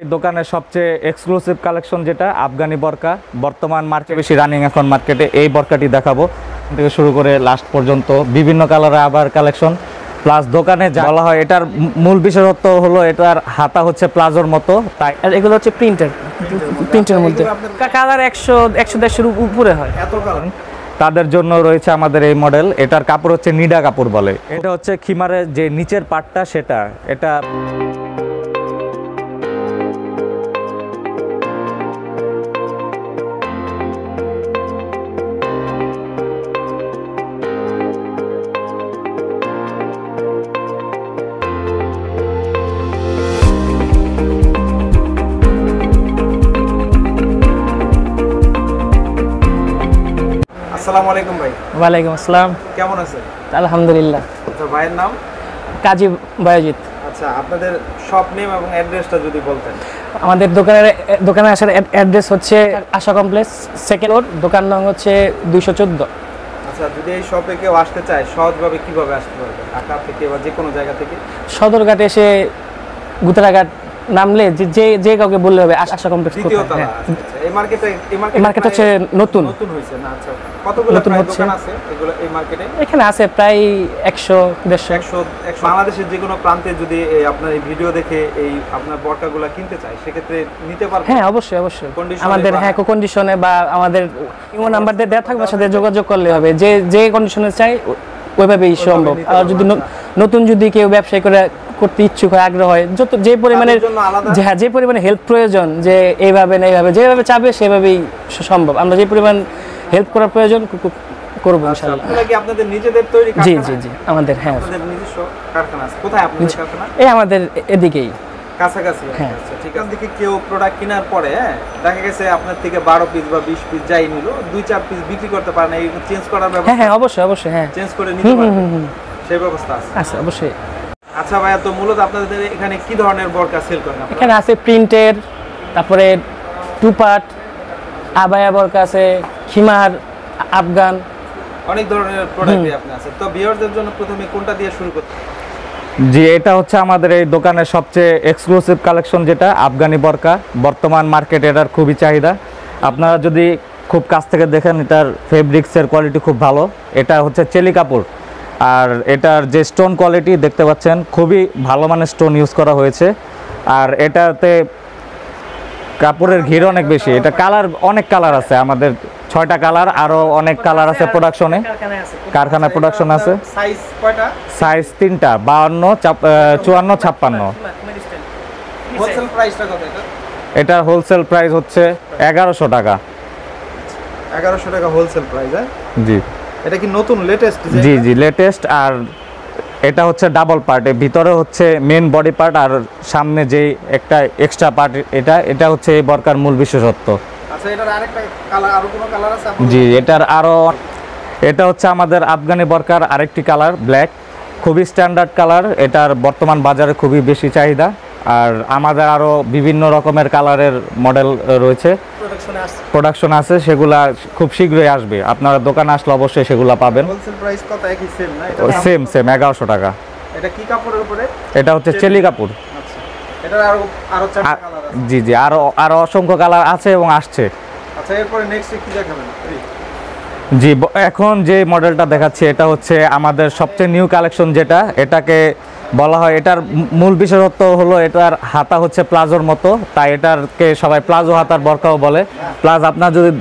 দোকানের সবচেয়ে exclusive collection যেটা আফগানি বরকা, বর্তমান মার্কেটে বেশি রানিং এখন মার্কেটে। এই বরকাটি দেখাবো থেকে শুরু করে লাস্ট পর্যন্ত বিভিন্ন কালারে আবার কালেকশন। প্লাস দোকানে যা বলা হয় এটার মূল বিশেষত্ব হলো এটার হাতা হচ্ছে প্লাজোর মতো, তাই আর এগুলো হচ্ছে প্রিন্টের মধ্যে কালার 100-150 উপরে হয়। এত কালার তাদের জন্য রয়েছে আমাদের এই মডেল। এটার কাপড় হচ্ছে নিডা কাপড় বলে। এটা হচ্ছে খিমারের যে নিচের পাটটা সেটা এটা আসসালামু আলাইকুম ভাই। ওয়ালাইকুম আসসালাম। কেমন আছেন? আলহামদুলিল্লাহ। আচ্ছা, ভাইয়ের নাম? কাজী বায়াজিৎ। আচ্ছা, আপনাদের শপ নেম এবং অ্যাড্রেসটা যদি বলতেন। আমাদের দোকানে আসার অ্যাড্রেস হচ্ছে আশা কমপ্লেক্স, সেকেন্ড ফ্লোর, দোকান নং হচ্ছে 214। আচ্ছা, যদি এই শপে কেউ আসতে চায় সহজভাবে কিভাবে আসতে পারবে? ঢাকা থেকে বা যে কোনো জায়গা থেকে? সদরঘাটে এসে গুতরাঘাট নামলে যে কাউকে বললে হবে আশা কমপ্লেক্স দ্বিতীয় তলা। কোথায়। আচ্ছা, এই মার্কেটে মার্কেট হচ্ছে নতুন হয়েছে না? আচ্ছা, কতগুলো নতুন প্রায় হচ্ছে। দোকান আছে এগুলো এই মার্কেটে? এখানে আছে প্রায় 100-150। বাংলাদেশের যে কোনো প্রান্তে যদি আপনার এই ভিডিও দেখে এই আপনার বরকাগুলো কিনতে চায় সেক্ষেত্রে নিতে পারবে? হ্যাঁ, অবশ্যই Condition আমাদের কন্ডিশনে বা আমাদের ইমো নাম্বার দিয়ে দেওয়া থাকবে, সাথে যোগাযোগ করলে হবে। যে কন্ডিশনে চাই ওইভাবেই সম্ভব। আর যদি নতুন যদি কেউ ব্যবসায় করতে ইচ্ছুক হয়, আগ্রহ হয়, যে পরিমাণে যে পরিমাণে হেল্প প্রয়োজন, যে এইভাবে না এইভাবে যেভাবে চাবে সেভাবেই সম্ভব। আমরা যে পরিমাণ হেল্প করার প্রয়োজন করবো ইনশাআল্লাহ। এগুলো কি আপনাদের নিজেদের তৈরি কারখানা? জি আমাদের আপনাদের নিজস্ব কারখানা আছে? কোথায় আপনাদের কারখানা? এই আমাদের এদিকেই কাছাকাছি। হ্যাঁ। আচ্ছা, ঠিক আছে। থেকে কেউ প্রোডাক্ট কেনার পরে দেখা গেছে আপনার থেকে 12 পিস বা 20 পিস যাই নিল, 2-4 পিস বিক্রি করতে পারে না, এই চেঞ্জ করার ব্যবস্থা? হ্যাঁ, অবশ্যই হ্যাঁ, চেঞ্জ করে নিতে পারবে, সেই ব্যবস্থা আছে? আচ্ছা, অবশ্যই। আচ্ছা ভাইয়া, তো মূলত আপনাদের এখানে কি ধরনের বরকা সেল করেন আপনারা? এখানে আছে প্রিন্টের, তারপরে টুপাট, আবায়া বরকা আছে, খিমার, আফগান, অনেক ধরনের প্রোডাক্টই আপনি আছে। তো ভিউয়ারদের জন্য প্রথমে কোনটা দিয়ে শুরু করতে? জি, এটা হচ্ছে আমাদের এই দোকানের সবচেয়ে এক্সক্লুসিভ কালেকশন যেটা আফগানি বরকা, বর্তমান মার্কেটে এটার খুবই চাহিদা। আপনারা যদি খুব কাছ থেকে দেখেন এটার ফেব্রিক্সের কোয়ালিটি খুব ভালো। এটা হচ্ছে চেলি কাপড়, আর এটার যে স্টোন কোয়ালিটি দেখতে পাচ্ছেন খুবই ভালো মানের স্টোন ইউজ করা হয়েছে। আর এটাতে কাপড়ের ঘির অনেক বেশি। এটা কালার অনেক কালার আছে, আমাদের 6টা কালার, আরও অনেক কালার আছে প্রোডাকশনে, কারখানায় প্রোডাকশন আছে। সাইজ কয়টা? সাইজ 3টা, 52, 54, 56। হোলসেল প্রাইসটা কত এটা? এটার হোলসেল প্রাইস হচ্ছে 1100 টাকা। 1100 টাকা হোলসেল প্রাইস। হ্যাঁ জি এটা কি নতুন লেটেস্ট? জি লেটেস্ট। আর এটা হচ্ছে ডাবল পার্ট, এর ভিতরে হচ্ছে মেন বডি পার্ট আর সামনে যে একটা এক্সট্রা পার্ট, এটা হচ্ছে এই বরকার মূল বিশেষত্ব। আচ্ছা, এটার আরেকটা কালার, আরো কোনো কালার আছে? জি, এটা হচ্ছে আমাদের আফগানি বরকার আরেকটি কালার, ব্ল্যাক, খুবই স্ট্যান্ডার্ড কালার। এটার বর্তমান বাজারে খুবই বেশি চাহিদা। আর আমাদের আরও বিভিন্ন রকমের কালারের মডেল রয়েছে, প্রোডাকশন আছে, সেগুলা খুব শীঘ্রই আসবে। আপনারা দোকানে আসলে অবশ্যই সেগুলা পাবেন। হোলসেল প্রাইস কত? একই সেম না? এটা সেম 1100 টাকা। এটা কি কাপড়ের উপরে? এটা হচ্ছে চেলি কাপড়। আচ্ছা, এটার আরো 4টা কালার আছে? জি আরো অসংখ্য কালার আছে এবং আসছে। আচ্ছা, এরপরে নেক্সট কি দেখাবেন? জি, এখন যে মডেলটা দেখাচ্ছি এটা হচ্ছে আমাদের সবচেয়ে নিউ কালেকশন যেটা, এটাকে বলা হয়, এটার মূল বিশেষত্ব হলো এটার হাতা হচ্ছে প্লাজোর মতো, তাই এটাকে সবাই প্লাজো হাতার বরকাও বলে। প্লাস আপনার যদি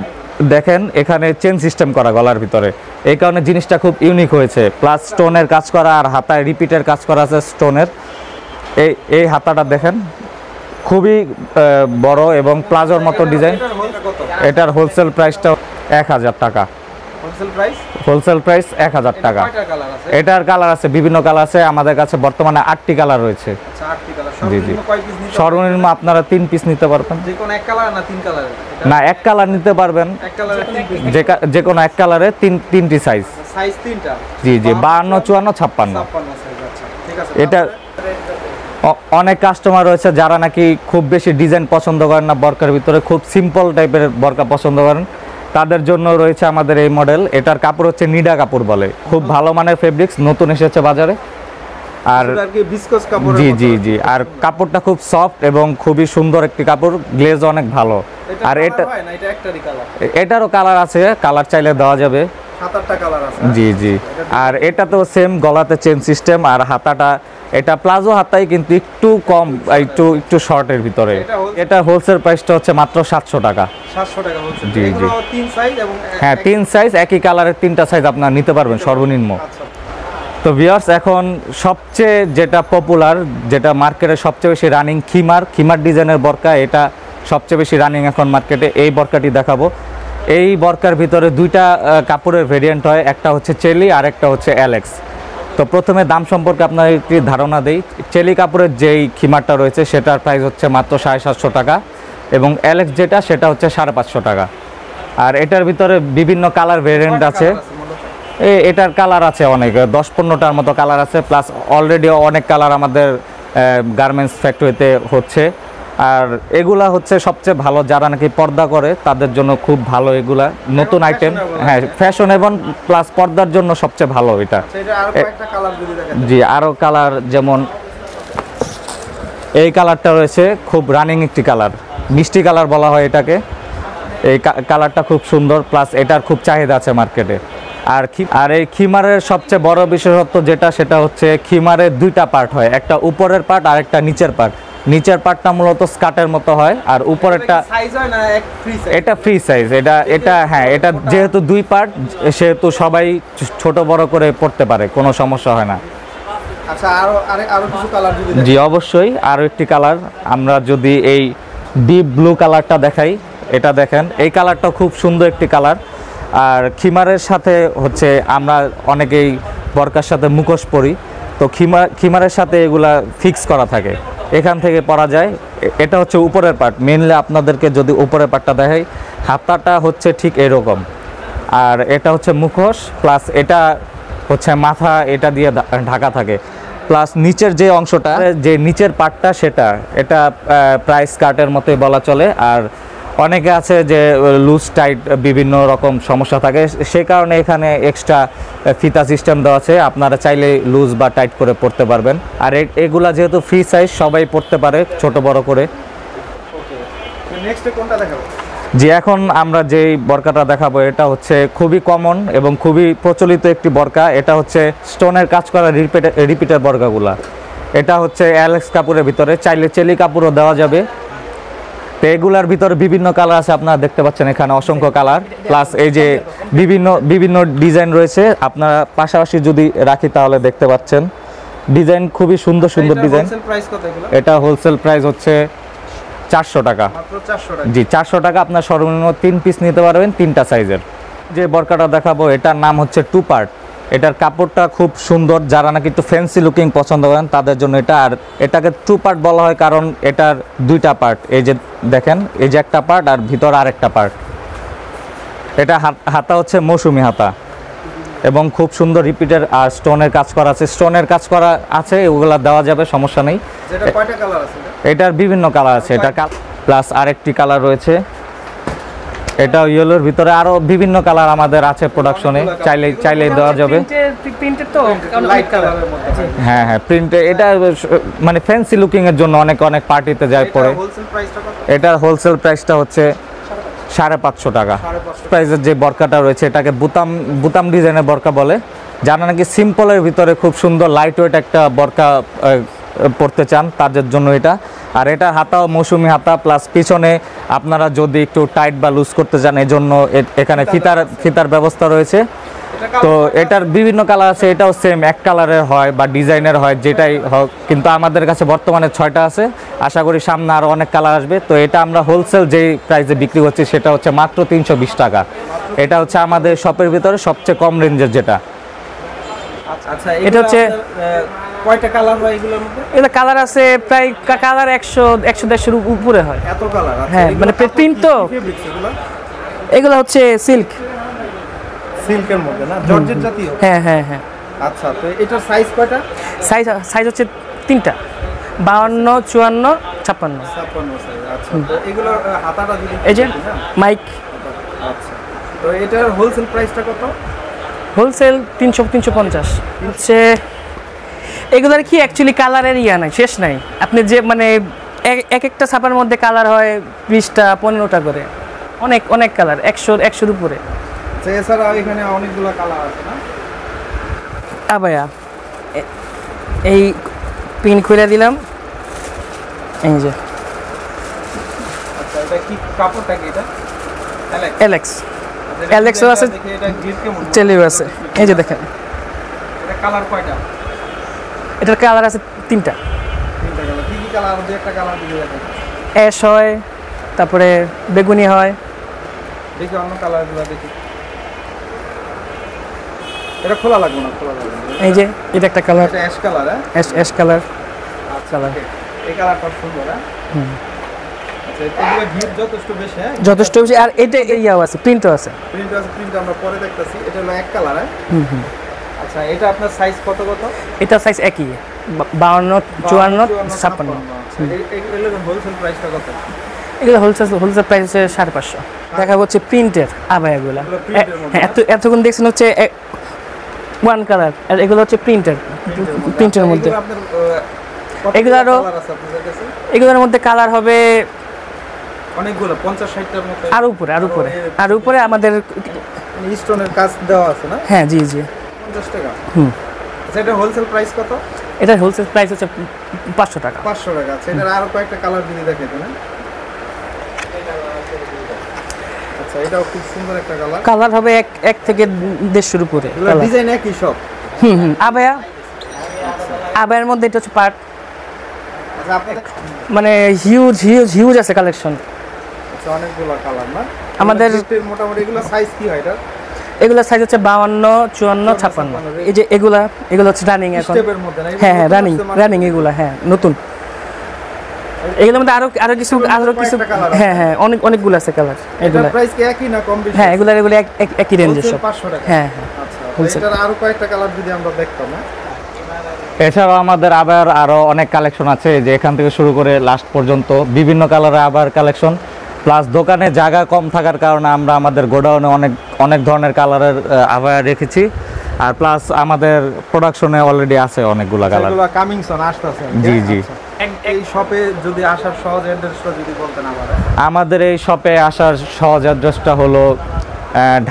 দেখেন এখানে চেন সিস্টেম করা গলার ভিতরে, এই কারণে জিনিসটা খুব ইউনিক হয়েছে। প্লাস স্টোনের কাজ করা আর হাতায় রিপিটের কাজ করা আছে স্টোনের। এই হাতাটা দেখেন খুবই বড় এবং প্লাজোর মতো ডিজাইন। এটার হোলসেল প্রাইসটা 1000 টাকা। হোলসেল প্রাইস 1000 টাকা। এটার কালার আছে, বিভিন্ন কালার আছে, আমাদের কাছে বর্তমানে 8টি কালার রয়েছে। জি সর্বনিম্ন আপনারা 3 পিস নিতে পারবেন। না, এক কালার নিতে পারবেন, যে কোনো এক কালারে 3টি সাইজ। জি 52, 54, 56। এটা অনেক কাস্টমার রয়েছে যারা নাকি খুব বেশি ডিজাইন পছন্দ করেন না, বরকার ভিতরে খুব সিম্পল টাইপের বরকা পছন্দ করেন, তাদের জন্য রয়েছে আমাদের এই মডেল। এটার কাপড় হচ্ছে নিডা কাপড় বলে, খুব ভালো মানের ফেব্রিক্স, নতুন এসেছে বাজারে। আর আর কি ভিসকস কাপড়। জি জি জি, আর কাপড়টা খুব সফট এবং খুবই সুন্দর একটি কাপড়, গ্লেজ অনেক ভালো। আর এটা হয় না, এটা একটারই কালার। এটারও কালার আছে, কালার চাইলে দেওয়া যাবে। 7-8টা কালার আছে। জি জি, আর এটা তো সেম গলাতে চেন সিস্টেম, আর হাতাটা এটা প্লাজো হাতাই কিন্তু একটু কম, একটু শর্টের ভিতরে। এটা হোলসেল প্রাইসটা হচ্ছে মাত্র 700 টাকা। 700 টাকা হচ্ছে। জি, জি। এগুলো 3 সাইজ এবং হ্যাঁ, 3 সাইজ, একই কালারের 3টা সাইজ আপনারা নিতে পারবেন সর্বনিম্ন। আচ্ছা। তো ভিউয়ার্স, এখন সবচেয়ে যেটা পপুলার, যেটা মার্কেটে সবচেয়ে বেশি রানিং, খিমার ডিজাইনের বরকা, এটা সবচেয়ে বেশি রানিং এখন মার্কেটে। এই বরকাটি দেখাবো। এই বরকার ভিতরে দুইটা কাপড়ের ভেরিয়েন্ট হয়, একটা হচ্ছে চেলি আর একটা হচ্ছে অ্যালেক্স। তো প্রথমে দাম সম্পর্কে আপনার একটি ধারণা দেই। চেলি কাপড়ের যেই খিমারটা রয়েছে সেটার প্রাইস হচ্ছে মাত্র 750 টাকা, এবং অ্যালেক্স যেটা সেটা হচ্ছে 550 টাকা। আর এটার ভিতরে বিভিন্ন কালার ভেরিয়েন্ট আছে। এটার কালার আছে অনেক, 10-15টার মতো কালার আছে, প্লাস অলরেডি অনেক কালার আমাদের গার্মেন্টস ফ্যাক্টরিতে হচ্ছে। আর এগুলা হচ্ছে সবচেয়ে ভালো, যারা নাকি পর্দা করে তাদের জন্য খুব ভালো এগুলা, নতুন আইটেম। হ্যাঁ, ফ্যাশনেবল প্লাস পর্দার জন্য সবচেয়ে ভালো এটা। এটা আরো কয়েকটা কালার যদি দেখেন। জি, আরও কালার, যেমন এই কালারটা রয়েছে, খুব রানিং একটি কালার, মিষ্টি কালার বলা হয় এটাকে। এই কালারটা খুব সুন্দর, প্লাস এটার খুব চাহিদা আছে মার্কেটে। আর এই খিমারের সবচেয়ে বড় বিশেষত্ব যেটা, সেটা হচ্ছে খিমারের দুইটা পার্ট হয়, একটা উপরের পার্ট আর একটা নিচের পার্ট। নিচের পার্টটা মূলত স্কার্টের মতো হয়, আর উপরেরটা সাইজ হয় না, এক ফ্রি সাইজ। এটা ফ্রি সাইজ। এটা হ্যাঁ, এটা যেহেতু দুই পার্ট, সেহেতু সবাই ছোট বড় করে পড়তে পারে, কোনো সমস্যা হয় না। আচ্ছা, আরো কিছু কালার যদি জি অবশ্যই, আরও একটি কালার, আমরা যদি এই ডিপ ব্লু কালারটা দেখাই, এটা দেখেন, এই কালারটা খুব সুন্দর একটি কালার। আর খিমারের সাথে হচ্ছে আমরা অনেকেই বরকার সাথে মুখোশ পরি, তো খিমারের সাথে এগুলা ফিক্স করা থাকে, এখান থেকে পরা যায়। এটা হচ্ছে উপরের পার্ট। মেনলি আপনাদেরকে যদি উপরের পার্টটা দেখাই, হাতাটা হচ্ছে ঠিক এরকম, আর এটা হচ্ছে মুখোশ, প্লাস এটা হচ্ছে মাথা, এটা দিয়ে ঢাকা থাকে। প্লাস নিচের যে অংশটা, যে নিচের পার্টটা, এটা প্রায় স্কার্টের মতোই বলা চলে। আর অনেকে আছে যে লুজ টাইট বিভিন্ন রকম সমস্যা থাকে, সে কারণে এখানে এক্সট্রা ফিতা সিস্টেম দেওয়া আছে, আপনারা চাইলে লুজ বা টাইট করে পরতে পারবেন। আর এগুলা যেহেতু ফ্রি সাইজ, সবাই পরতে পারে ছোট বড় করে। ওকে, নেক্সট কোনটা দেখাবো? জি, এখন আমরা যেই বরকাটা দেখাবো, এটা হচ্ছে খুবই কমন এবং খুবই প্রচলিত একটি বরকা। এটা হচ্ছে স্টোনের কাজ করা রিপিটের বরকাগুলা। এটা হচ্ছে অ্যালেক্স কাপড়ের ভিতরে, চাইলে চেলি কাপড়ও দেওয়া যাবে। তো এগুলার ভিতরে বিভিন্ন কালার আছে, আপনারা দেখতে পাচ্ছেন এখানে অসংখ্য কালার, প্লাস এই যে বিভিন্ন ডিজাইন রয়েছে। আপনারা পাশাপাশি যদি রাখি তাহলে দেখতে পাচ্ছেন ডিজাইন, খুবই সুন্দর ডিজাইন। হোলসেল প্রাইস কত এগুলো? এটা হোলসেল প্রাইস হচ্ছে 400 টাকা। মাত্র 400 টাকা। জি, 400 টাকা। আপনার সর্বনিম্ন 3 পিস নিতে পারবেন, 3টা সাইজের। যে বরকাটা দেখাবো, এটার নাম হচ্ছে 2 পার্ট। এটার কাপড়টা খুব সুন্দর, যারা নাকি একটু ফ্যান্সি লুকিং পছন্দ করেন তাদের জন্য এটা। আর এটাকে 2 পার্ট বলা হয় কারণ এটার দুইটা পার্ট, এই যে দেখেন, এই যে একটা পার্ট আর ভিতর আরেকটা পার্ট। এটা হাতা হচ্ছে মৌসুমি হাতা, এবং খুব সুন্দর রিপিটের আর স্টোনের কাজ করা আছে। স্টোনের কাজ করা আছে, ওগুলা দেওয়া যাবে, সমস্যা নেই। যেটা কয়টা কালার আছে? এটার বিভিন্ন কালার আছে, এটা প্লাস আরেকটি কালার রয়েছে, এটা ইয়েলোর ভিতরে আরো বিভিন্ন কালার আমাদের আছে প্রোডাকশনে, চাইলে দেওয়া যাবে। প্রিন্টেড তো লাইট কালারের মধ্যে। হ্যাঁ হ্যাঁ, প্রিন্টে এটা মানে ফ্যান্সি লুকিং এর জন্য অনেক পার্টিতে যায় পরে। হোলসেল প্রাইসটা কত? এটার হোলসেল প্রাইসটা হচ্ছে 550 টাকা। প্রাইসের যে বরকাটা রয়েছে, এটাকে বুতাম ডিজাইনের বরকা বলে। যারা নাকি সিম্পলের ভিতরে খুব সুন্দর লাইট ওয়েট একটা বরকা পরতে চান, তাদের জন্য এটা। আর এটা হাতাও মৌসুমি হাতা, প্লাস পিছনে আপনারা যদি একটু টাইট বা লুজ করতে চান, এজন্য এখানে ফিতার ব্যবস্থা রয়েছে। তো এটার বিভিন্ন কালার আছে, এটাও সেম এক কালারের হয় বা ডিজাইনের হয়, যেটাই হোক, কিন্তু আমাদের কাছে বর্তমানে 6টা আছে। আশা করি সামনে আরও অনেক কালার আসবে। তো এটা আমরা হোলসেল যেই প্রাইসে বিক্রি করছি, সেটা হচ্ছে মাত্র 320 টাকা। এটা হচ্ছে আমাদের শপের ভিতরে সবচেয়ে কম রেঞ্জের যেটা। আচ্ছা, এটা হচ্ছে কয়টা কালার হয় এগুলোর মধ্যে? এটা কালার আছে প্রায় কালার 100-150 উপরে হয়। এত কালার আছে? হ্যাঁ, মানে প্রিন্ট তো। এগুলো হচ্ছে সিল্কের মধ্যে না, জর্জেট জাতীয়? হ্যাঁ হ্যাঁ হ্যাঁ। আচ্ছা, তো এটার সাইজ কয়টা? সাইজ হচ্ছে 3টা, 52, 54, 56। 56 সাইজ। আচ্ছা, তো এগুলোর হাতাটা যদি এই যে মাইক। আচ্ছা, তো এটার হোলসেল প্রাইসটা কত? হোলসেল 300-350 হচ্ছে। এগুলোর কি অ্যাকচুয়ালি কালারের ইয়া নাই, শেষ নাই। আপনি যে মানে এক একটা ছাপার মধ্যে কালার হয় 20টা 15টা করে, অনেক অনেক কালার, 100-100-র উপরে। আচ্ছা, এছাড়াও এখানে অনেকগুলো কালার আছে না? আবায়া এই পিন খুলে দিলাম, এই যে আচ্ছা, এটা কি কাপড়টা কি এটা? এলেক্স, অ্যালেক্সও আছে, দেখি এটা গিট কেমন? চেলিও আছে। এই যে দেখেন, এটা কালার কয়টা? এটার কালার আছে 3টা। 3টা কালার। কি কি কালার? দুই একটা কালার দিয়ে দেখেন। অ্যাশ হয়, তারপরে বেগুনি হয়। দেখি অন্য কালারগুলো দেখি। এটা খোলা লাগবে না, খোলা লাগবে না। এই যে এটা একটা কালার, এটা অ্যাশ কালার, হ্যাঁ? Ash colour. আচ্ছা, এই কালারটা সুন্দর, হ্যাঁ? আচ্ছা, এগুলো গিট যথেষ্ট বেশি, হ্যাঁ? যথেষ্ট বেশি। আর এটা ইয়াও আছে, প্রিন্টও আছে। প্রিন্ট আছে, প্রিন্ট আমরা পরে দেখতেছি। এটা হলো এক কালার, হ্যাঁ? আচ্ছা, এটা আপনার সাইজ কত কত? এটা সাইজ একই, 52, 54, 56। এগুলো হোলসেল প্রাইসটা কত? এগুলো হোলসেল প্রাইস হচ্ছে 550। দেখা হচ্ছে প্রিন্টের আবায়াগুলো। এগুলো printed মধ্যে, হ্যাঁ, এতক্ষণ দেখছেন হচ্ছে ওয়ান কালার, আর এগুলো হচ্ছে প্রিন্টের মধ্যে। এগুলো আপনার এগুলো আরো কালার আছে আপনাদের কাছে? এগুলোর মধ্যে কালার হবে অনেকগুলো, 50-60টার মতো। আর উপরে আমাদের স্টোনের কাজ দেওয়া আছে না? হ্যাঁ, জি 50 টাকা। আচ্ছা, এটা হোলসেল প্রাইস কত? এটার হোলসেল প্রাইস হচ্ছে 500 টাকা। 500 টাকা। আচ্ছা, এটার আরো কয়েকটা কালার যদি দেখাইতে না? আচ্ছা, এটাও খুব সুন্দর একটা কালার। কালার হবে 1 থেকে 150-র উপরে। এগুলো ডিজাইন একই সব। আবায়ার মধ্যে এটা হচ্ছে পার্ট, আচ্ছা, আপনাদের মানে হিউজ আছে কালেকশন। আচ্ছা, অনেকগুলো কালার না? আমাদের মোটামুটি এগুলো সাইজ কি হয় এটা? এগুলোর সাইজ হচ্ছে 52, 54, 56। এই যে এগুলো হচ্ছে রানিং এখন। স্টেপের মধ্যে না? হ্যাঁ, রানিং এগুলা, হ্যাঁ, নতুন। এগুলোর মধ্যে আরো কিছু হ্যাঁ, অনেকগুলো আছে কালার। এগুলো প্রাইস কি একই না কম বেশি? হ্যাঁ, এগুলো একই রেঞ্জের সব। 500 টাকা। হ্যাঁ। আচ্ছা, এটার আরো কয়েকটা কালার যদি আমরা দেখতাম, না? এছাড়াও আমাদের আবার আরো অনেক কালেকশন আছে, যে এখান থেকে শুরু করে লাস্ট পর্যন্ত বিভিন্ন কালারের আবার কালেকশন। প্লাস দোকানে জায়গা কম থাকার কারণে আমরা আমাদের গোডাউনে অনেক ধরনের কালারের আবার রেখেছি। আর প্লাস আমাদের প্রোডাকশনে অলরেডি আছে অনেকগুলো কালার। এগুলো কামিং সুন আসতেছে। জি। এই শপে যদি আসার সহজ অ্যাড্রেসটা যদি বলতেন আমাদের। আমাদের এই শপে আসার সহজ অ্যাড্রেসটা হলো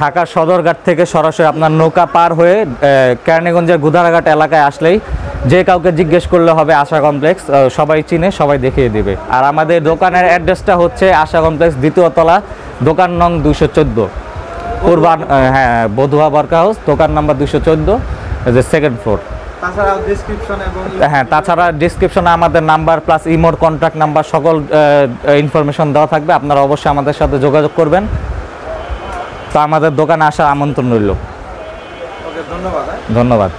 ঢাকা সদরঘাট থেকে সরাসরি আপনার নৌকা পার হয়ে কেরানীগঞ্জের গুদারাঘাট এলাকায় আসলেই যে কাউকে জিজ্ঞেস করলে হবে আশা কমপ্লেক্স, সবাই চিনে, সবাই দেখিয়ে দিবে। আর আমাদের দোকানের অ্যাড্রেসটা হচ্ছে আশা কমপ্লেক্স, 2য় তলা, দোকান নং 214, পূর্বান, হ্যাঁ, বধুয়া বার্কা হাউস, দোকান নাম্বার 214, যে 2nd ফ্লোর। তাছাড়া ডিসক্রিপশনে আমাদের নাম্বার প্লাস ইমোর কন্ট্যাক্ট নাম্বার সকল ইনফরমেশন দেওয়া থাকবে। আপনারা অবশ্যই আমাদের সাথে যোগাযোগ করবেন। তো আমাদের দোকানে আসার আমন্ত্রণ রইল। ধন্যবাদ। ধন্যবাদ।